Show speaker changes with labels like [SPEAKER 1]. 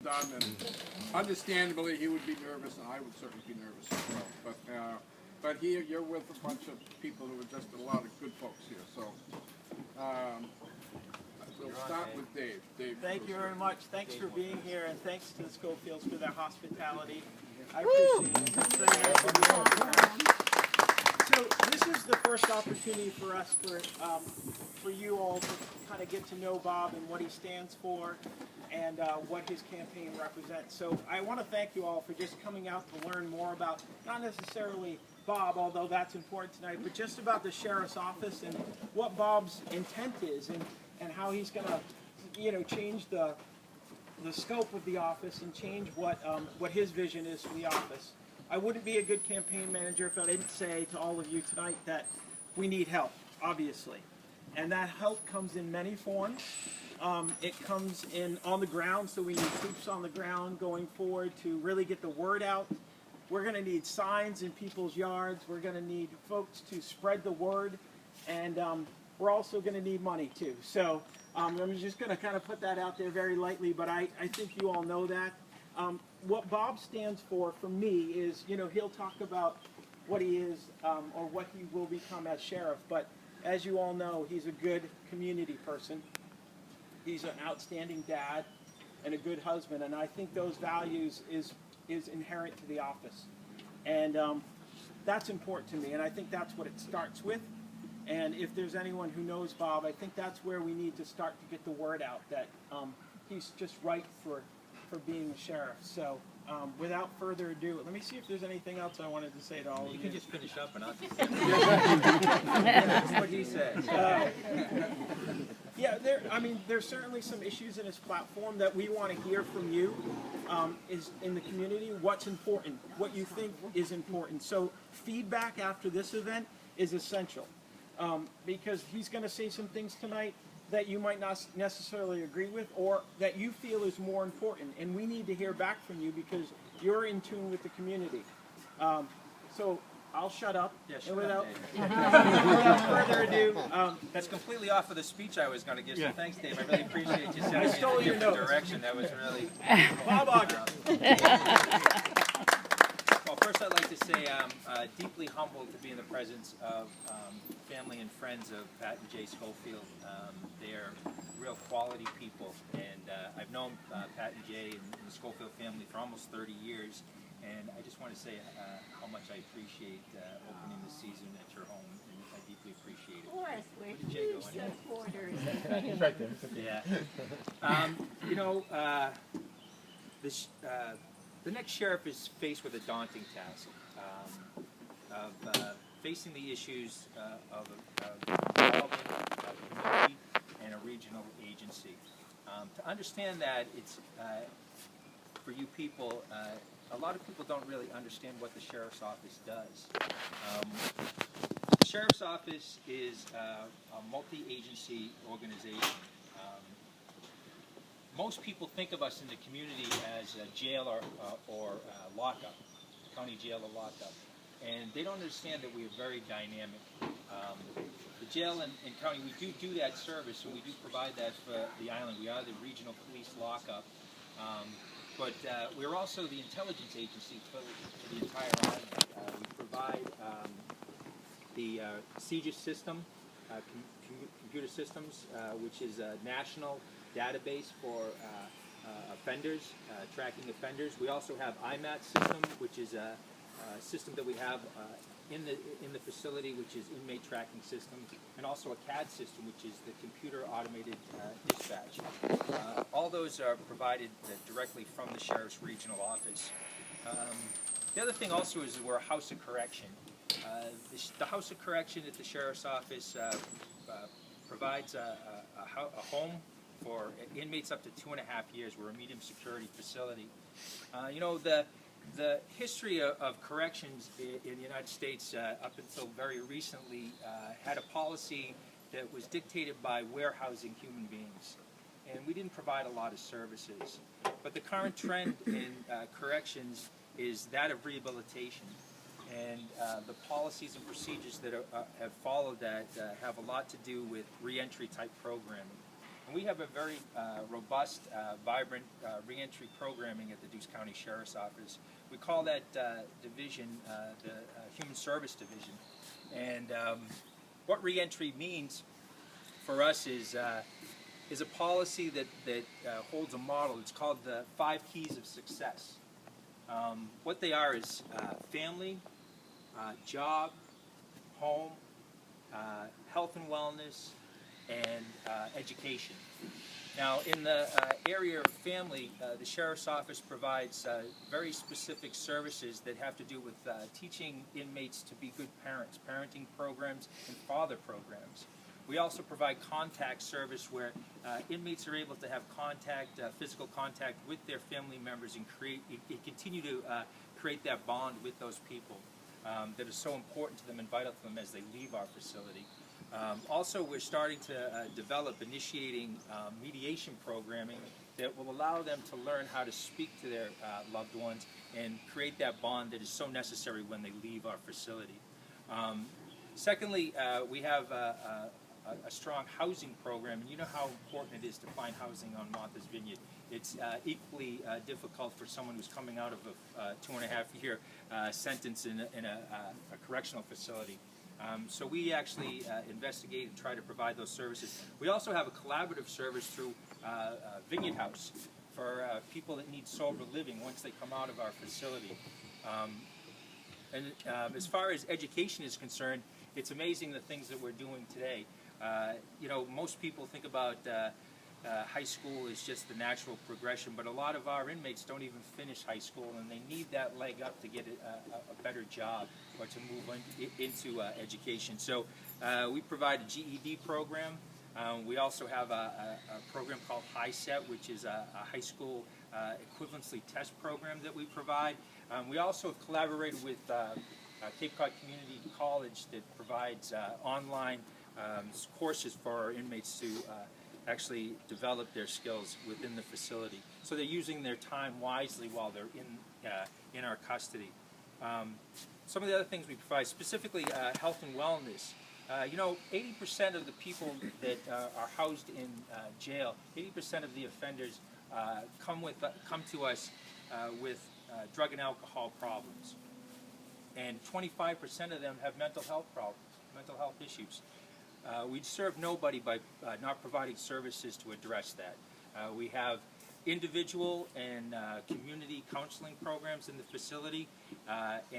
[SPEAKER 1] done, and understandably he would be nervous, and I would certainly be nervous as well. But here you're with a bunch of people who are just a lot of good folks here. So we'll start with Dave.
[SPEAKER 2] Thank you very much. Thanks for being here, and thanks to the Schofields for their hospitality. I appreciate it. It's very nice to be here. So this is the first opportunity for us, for you all to kind of get to know Bob and what he stands for and what his campaign represents. So I want to thank you all for just coming out to learn more about, not necessarily Bob, although that's important tonight, but just about the sheriff's office and what Bob's intent is and how he's going to, change the scope of the office and change what his vision is for the office. I wouldn't be a good campaign manager if I didn't say to all of you tonight that we need help, obviously. And that help comes in many forms. It comes in on the ground, so we need troops on the ground going forward to really get the word out. We're going to need signs in people's yards. We're going to need folks to spread the word. And we're also going to need money, too. So I'm just going to kind of put that out there very lightly, but I think you all know that. What Bob stands for me, is, he'll talk about what he is or what he will become as sheriff. But as you all know, he's a good community person. He's an outstanding dad and a good husband. And I think those values is inherent to the office. And that's important to me. And I think that's what it starts with. And if there's anyone who knows Bob, I think that's where we need to start to get the word out that he's just right for being a sheriff. So without further ado, let me see if there's anything else I wanted to say to all of you.
[SPEAKER 3] You can just finish up and I'll just that's what he said.
[SPEAKER 2] Yeah, there's certainly some issues in his platform that we want to hear from you is in the community. What's important, what you think is important. So feedback after this event is essential because he's going to say some things tonight that you might not necessarily agree with or that you feel is more important. And we need to hear back from you because you're in tune with the community. So I'll shut up.
[SPEAKER 3] Yeah,
[SPEAKER 2] and
[SPEAKER 3] without
[SPEAKER 2] further ado.
[SPEAKER 3] That's completely off of the speech I was going to give, so thanks, Dave. I really appreciate you sending me
[SPEAKER 2] stole
[SPEAKER 3] in a
[SPEAKER 2] your
[SPEAKER 3] different
[SPEAKER 2] notes.
[SPEAKER 3] direction. That was really...
[SPEAKER 2] Bob Ogden.
[SPEAKER 3] Well, first I'd like to say I'm deeply humbled to be in the presence of family and friends of Pat and Jay Schofield. They are real quality people, and I've known Pat and Jay and the Schofield family for almost 30 years, and I just want to say how much I appreciate opening the season at your home, and I deeply appreciate it.
[SPEAKER 4] Of course, we're huge supporters.
[SPEAKER 3] He's right there. Yeah. The next sheriff is faced with a daunting task of facing the issues of involving a community and a regional agency. To understand that, it's for you people, a lot of people don't really understand what the Sheriff's Office does. The Sheriff's Office is a multi-agency organization. Most people think of us in the community as a jail or lockup, county jail or lockup, and they don't understand that we are very dynamic. The jail and county, we do that service, and we do provide that for the island. We are the regional police lockup, but we're also the intelligence agency for the entire island. We provide the CGIS system, computer systems, which is a national database for offenders, tracking offenders. We also have IMAT system, which is a system that we have in the facility, which is inmate tracking system, and also a CAD system, which is the computer automated dispatch. All those are provided directly from the Sheriff's Regional Office. The other thing also is we're a house of correction. The House of Correction at the Sheriff's Office provides a home for inmates up to 2.5 years. We're a medium security facility. The history of corrections in the United States up until very recently had a policy that was dictated by warehousing human beings. And we didn't provide a lot of services. But the current trend in corrections is that of rehabilitation. And the policies and procedures that have followed that have a lot to do with reentry type programming. And we have a very robust, vibrant reentry programming at the Dukes County Sheriff's Office. We call that division the Human Service Division. And what reentry means for us is a policy that holds a model. It's called the 5 Keys of Success. What they are is family, job, home, health and wellness, and education. Now, in the area of family, the Sheriff's Office provides very specific services that have to do with teaching inmates to be good parents, parenting programs, and father programs. We also provide contact service where inmates are able to have contact, physical contact with their family members and continue to create that bond with those people that is so important to them and vital to them as they leave our facility. Also, we're starting to initiating mediation programming that will allow them to learn how to speak to their loved ones and create that bond that is so necessary when they leave our facility. Secondly, we have a strong housing program, and you know how important it is to find housing on Martha's Vineyard. It's equally difficult for someone who's coming out of a 2.5-year sentence in a correctional facility. So we actually investigate and try to provide those services. We also have a collaborative service through Vineyard House for people that need sober living once they come out of our facility. As far as education is concerned, it's amazing the things that we're doing today. You know, most people think about high school is just the natural progression, but a lot of our inmates don't even finish high school, and they need that leg up to get a better job or to move into education. So we provide a GED program. We also have a program called HiSET, which is a high school equivalency test program that we provide. We also have collaborated with Cape Cod Community College that provides online courses for our inmates to actually develop their skills within the facility. So they're using their time wisely while they're in our custody. Some of the other things we provide, specifically health and wellness. You know, 80% of the people that are housed in jail, 80% of the offenders come to us with drug and alcohol problems. And 25% of them have mental health problems, mental health issues. We serve nobody by not providing services to address that. We have individual and community counseling programs in the facility.